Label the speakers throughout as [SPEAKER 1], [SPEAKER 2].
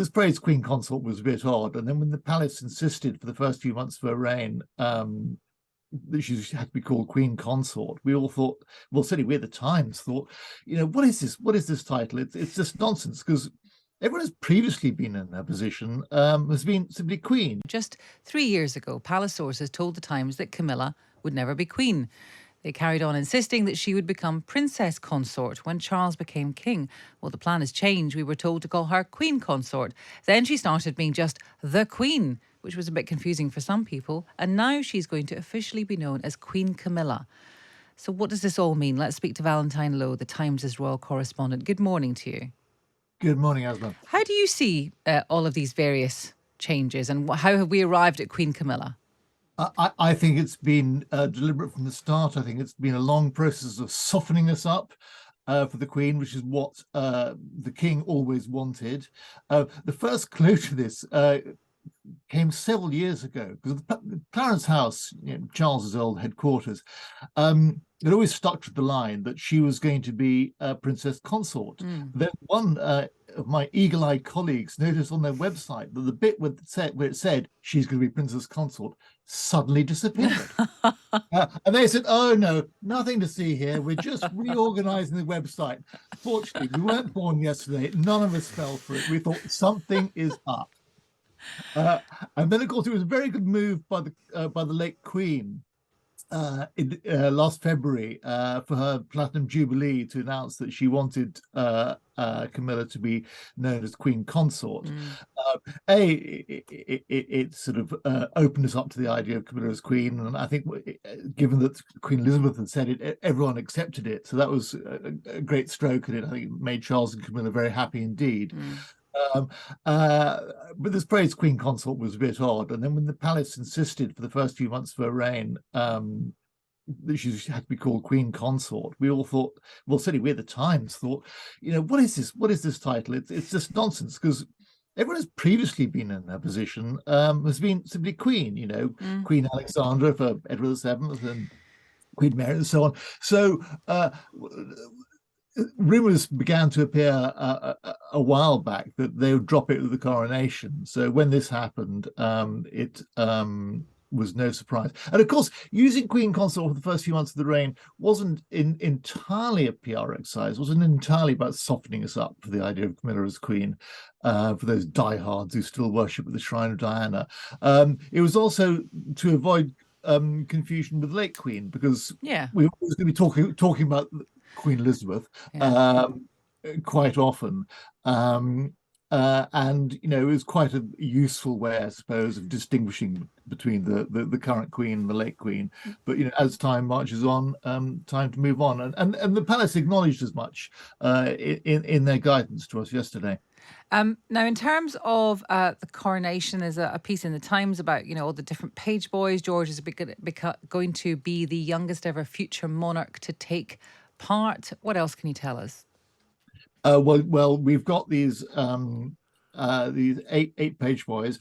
[SPEAKER 1] this phrase Queen Consort was a bit odd. And then when the palace insisted for the first few months of her reign that she had to be called Queen Consort, we all thought, well, certainly we at the Times thought, what is this? What is this title? It's just nonsense, because everyone who's previously been in that position has been simply Queen.
[SPEAKER 2] Just 3 years ago, palace sources told the Times that Camilla would never be Queen. They carried on insisting that she would become Princess Consort when Charles became king. Well, the plan has changed. We were told to call her Queen Consort. Then she started being just the Queen, which was a bit confusing for some people. And now she's going to officially be known as Queen Camilla. So what does this all mean? Let's speak to Valentine Low, the Times' royal correspondent. Good morning to you.
[SPEAKER 1] Good morning, Asma.
[SPEAKER 2] How do you see all of these various changes, and how have we arrived at Queen Camilla?
[SPEAKER 1] I think it's been deliberate from the start. I think it's been a long process of softening us up for the Queen, which is what the King always wanted. The first clue to this came several years ago, because the Clarence House, Charles's old headquarters, had always stuck to the line that she was going to be Princess Consort. Then one of my eagle-eyed colleagues noticed on their website that the bit where it said she's going to be Princess Consort suddenly disappeared. And they said, oh no, nothing to see here. We're just reorganizing the website. Fortunately, we weren't born yesterday. None of us fell for it. We thought something is up. And then, of course, it was a very good move by the late Queen last February for her Platinum Jubilee to announce that she wanted Camilla to be known as Queen Consort. It sort of opened us up to the idea of Camilla as Queen, and I think given that Queen Elizabeth had said it, everyone accepted it. So that was a great stroke, and I think it made Charles and Camilla very happy indeed. But this phrase Queen Consort was a bit odd. And then when the palace insisted for the first few months of her reign that she had to be called Queen Consort, we all thought, well, certainly we at the Times thought, what is this? What is this title? It's just nonsense, because everyone who's previously been in that position has been simply Queen, Queen Alexandra for Edward VII and Queen Mary and so on. So rumours began to appear a while back that they would drop it with the coronation. So when this happened, it was no surprise. And of course, using Queen Consort for the first few months of the reign wasn't entirely a PR exercise, wasn't entirely about softening us up for the idea of Camilla as Queen, for those diehards who still worship at the shrine of Diana. It was also to avoid confusion with the late Queen, because we were always going to be talking about Queen Elizabeth quite often, and it was quite a useful way, I suppose, of distinguishing between the current Queen and the late Queen. But as time marches on, time to move on, and the palace acknowledged as much in their guidance to us yesterday.
[SPEAKER 2] Now, in terms of the coronation, there's a piece in the Times about, all the different page boys. George is going to be the youngest ever future monarch to take part. What else can you tell us?
[SPEAKER 1] Well, we've got these eight page boys,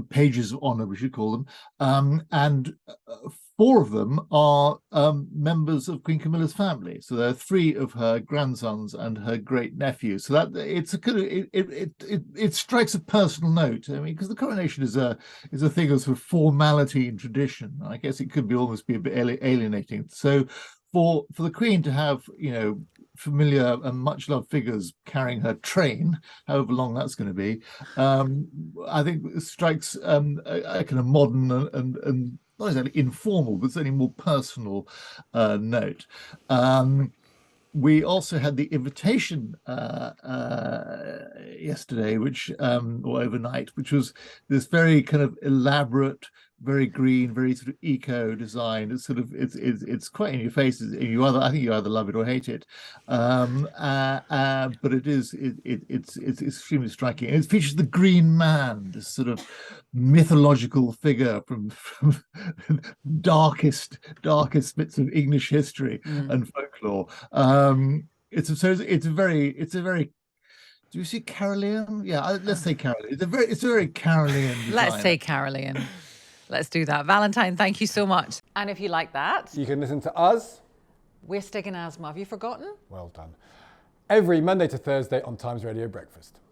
[SPEAKER 1] pages of honor, we should call them, and 4 of them are members of Queen Camilla's family. So there are 3 of her grandsons and her great nephew. So that it's a kind of it strikes a personal note. I mean, because the coronation is a thing of sort of formality and tradition. I guess it could almost be a bit alienating. So for the Queen to have familiar and much loved figures carrying her train, however long that's going to be, I think it strikes a kind of modern and not exactly informal, but certainly more personal note. We also had the invitation yesterday, or overnight, which was this very kind of elaborate, very green, very sort of eco design. It's quite in your face. I think you either love it or hate it. But it's extremely striking. And it features the Green Man, this sort of mythological figure from darkest bits of English history and folklore. It's a very. Do you see Carolean? Yeah, let's say Carolean. It's a very Carolean design.
[SPEAKER 2] Let's say Carolean. Let's do that. Valentine, thank you so much. And if you like that,
[SPEAKER 3] you can listen to us.
[SPEAKER 2] We're Stig and Asma. Have you forgotten?
[SPEAKER 3] Well done. Every Monday to Thursday on Times Radio Breakfast.